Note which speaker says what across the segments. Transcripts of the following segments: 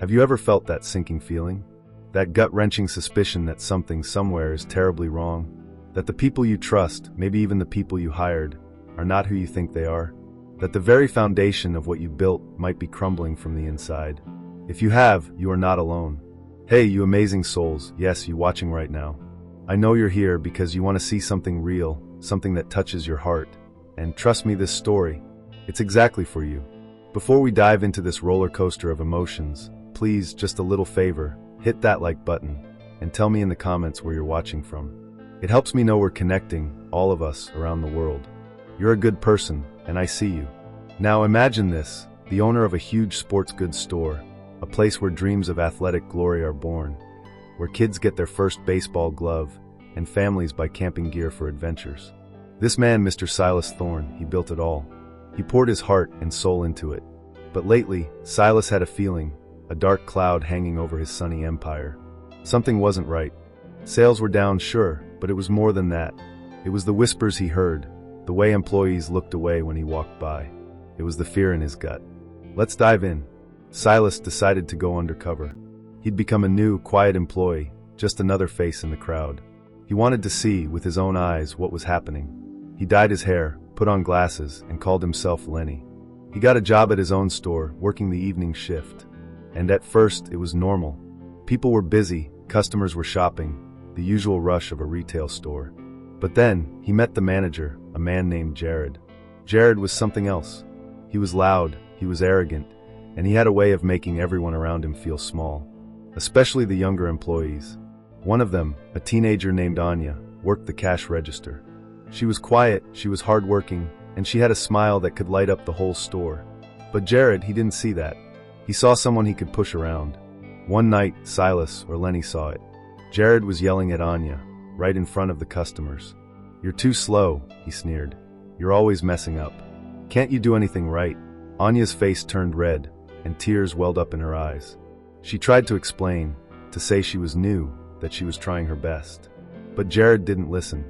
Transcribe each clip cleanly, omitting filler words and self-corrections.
Speaker 1: Have you ever felt that sinking feeling? That gut-wrenching suspicion that something somewhere is terribly wrong? That the people you trust, maybe even the people you hired, are not who you think they are? That the very foundation of what you built might be crumbling from the inside? If you have, you are not alone. Hey, you amazing souls, yes, you watching right now. I know you're here because you want to see something real, something that touches your heart. And trust me, this story, it's exactly for you. Before we dive into this roller coaster of emotions, please, just a little favor, hit that like button, and tell me in the comments where you're watching from. It helps me know we're connecting, all of us, around the world. You're a good person, and I see you. Now imagine this, the owner of a huge sports goods store, a place where dreams of athletic glory are born, where kids get their first baseball glove, and families buy camping gear for adventures. This man, Mr. Silas Thorne, he built it all. He poured his heart and soul into it. But lately, Silas had a feeling, a dark cloud hanging over his sunny empire. Something wasn't right. Sales were down, sure, but it was more than that. It was the whispers he heard, the way employees looked away when he walked by. It was the fear in his gut. Let's dive in. Silas decided to go undercover. He'd become a new, quiet employee, just another face in the crowd. He wanted to see, with his own eyes, what was happening. He dyed his hair, put on glasses, and called himself Lenny. He got a job at his own store, working the evening shift. And at first, it was normal. People were busy, customers were shopping, the usual rush of a retail store. But then, he met the manager, a man named Jared. Jared was something else. He was loud, he was arrogant, and he had a way of making everyone around him feel small, especially the younger employees. One of them, a teenager named Anya, worked the cash register. She was quiet, she was hardworking, and she had a smile that could light up the whole store. But Jared, he didn't see that. He saw someone he could push around. One night, Silas, or Lenny, saw it. Jared was yelling at Anya, right in front of the customers. "You're too slow," he sneered. "You're always messing up. Can't you do anything right?" Anya's face turned red, and tears welled up in her eyes. She tried to explain, to say she was new, that she was trying her best. But Jared didn't listen.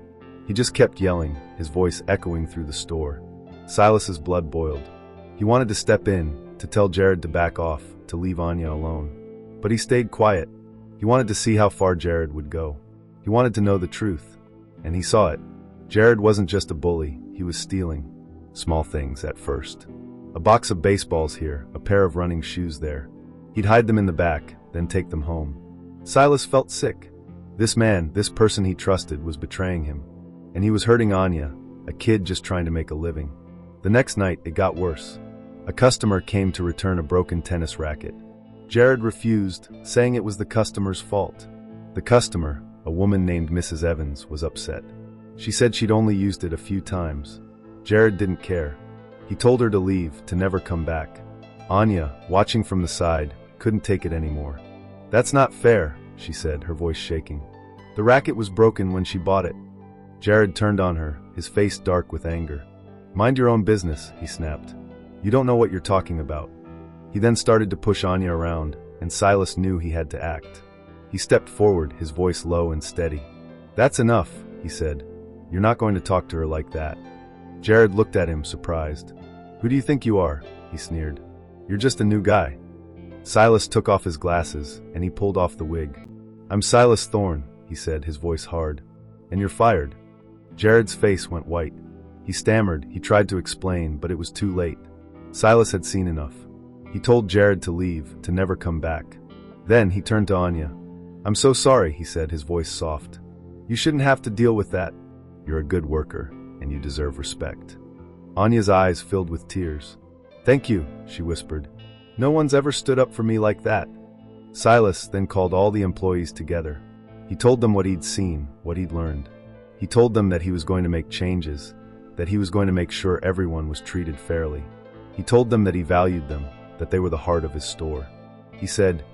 Speaker 1: He just kept yelling, his voice echoing through the store. Silas's blood boiled. He wanted to step in, to tell Jared to back off, to leave Anya alone. But he stayed quiet. He wanted to see how far Jared would go. He wanted to know the truth. And he saw it. Jared wasn't just a bully, he was stealing. Small things at first. A box of baseballs here, a pair of running shoes there. He'd hide them in the back, then take them home. Silas felt sick. This man, this person he trusted, was betraying him. And he was hurting Anya, a kid just trying to make a living. The next night, it got worse. A customer came to return a broken tennis racket. Jared refused, saying it was the customer's fault. The customer, a woman named Mrs. Evans, was upset. She said she'd only used it a few times. Jared didn't care. He told her to leave, to never come back. Anya, watching from the side, couldn't take it anymore. "That's not fair," she said, her voice shaking. "The racket was broken when she bought it." Jared turned on her, his face dark with anger. "Mind your own business," he snapped. "You don't know what you're talking about." He then started to push Anya around, and Silas knew he had to act. He stepped forward, his voice low and steady. "That's enough," he said. "You're not going to talk to her like that." Jared looked at him, surprised. "Who do you think you are?" he sneered. "You're just a new guy." Silas took off his glasses, and he pulled off the wig. "I'm Silas Thorne," he said, his voice hard. "And you're fired." Jared's face went white. He stammered, he tried to explain, but it was too late. Silas had seen enough. He told Jared to leave, to never come back. Then he turned to Anya. "I'm so sorry," he said, his voice soft. "You shouldn't have to deal with that. You're a good worker, and you deserve respect." Anya's eyes filled with tears. "Thank you," she whispered. "No one's ever stood up for me like that." Silas then called all the employees together. He told them what he'd seen, what he'd learned. He told them that he was going to make changes, that he was going to make sure everyone was treated fairly. He told them that he valued them, that they were the heart of his store. He said,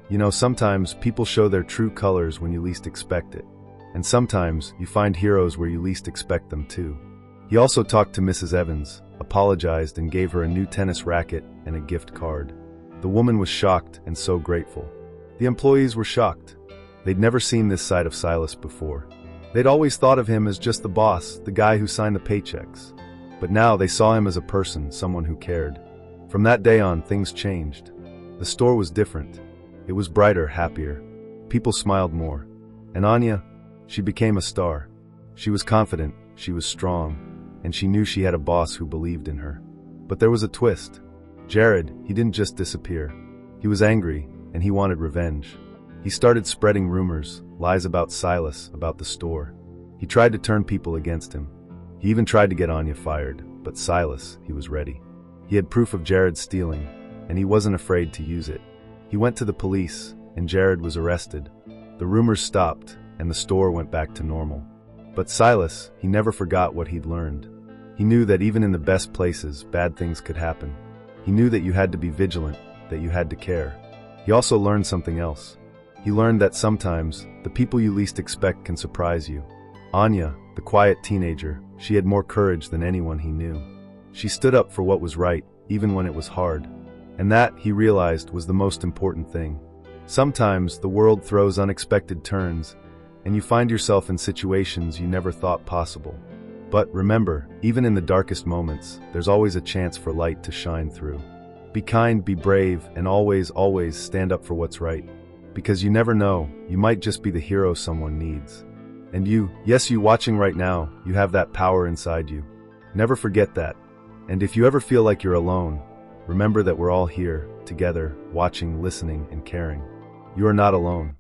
Speaker 1: "You know, sometimes people show their true colors when you least expect it. And sometimes you find heroes where you least expect them too." He also talked to Mrs. Evans, apologized, and gave her a new tennis racket and a gift card. The woman was shocked and so grateful. The employees were shocked. They'd never seen this side of Silas before. They'd always thought of him as just the boss, the guy who signed the paychecks. But now they saw him as a person, someone who cared. From that day on, things changed. The store was different. It was brighter, happier. People smiled more. And Anya, she became a star. She was confident, she was strong, and she knew she had a boss who believed in her. But there was a twist. Jared, he didn't just disappear. He was angry, and he wanted revenge. He started spreading rumors, lies about Silas, about the store. He tried to turn people against him. He even tried to get Anya fired, but Silas, he was ready. He had proof of Jared stealing, and he wasn't afraid to use it. He went to the police, and Jared was arrested. The rumors stopped, and the store went back to normal. But Silas, he never forgot what he'd learned. He knew that even in the best places, bad things could happen. He knew that you had to be vigilant, that you had to care. He also learned something else. He learned that sometimes, the people you least expect can surprise you. Anya, the quiet teenager, she had more courage than anyone he knew. She stood up for what was right, even when it was hard. And that, he realized, was the most important thing. Sometimes, the world throws unexpected turns, and you find yourself in situations you never thought possible. But remember, even in the darkest moments, there's always a chance for light to shine through. Be kind, be brave, and always, always stand up for what's right. Because you never know, you might just be the hero someone needs. And you, yes, you watching right now, you have that power inside you. Never forget that. And if you ever feel like you're alone, remember that we're all here, together, watching, listening, and caring. You are not alone.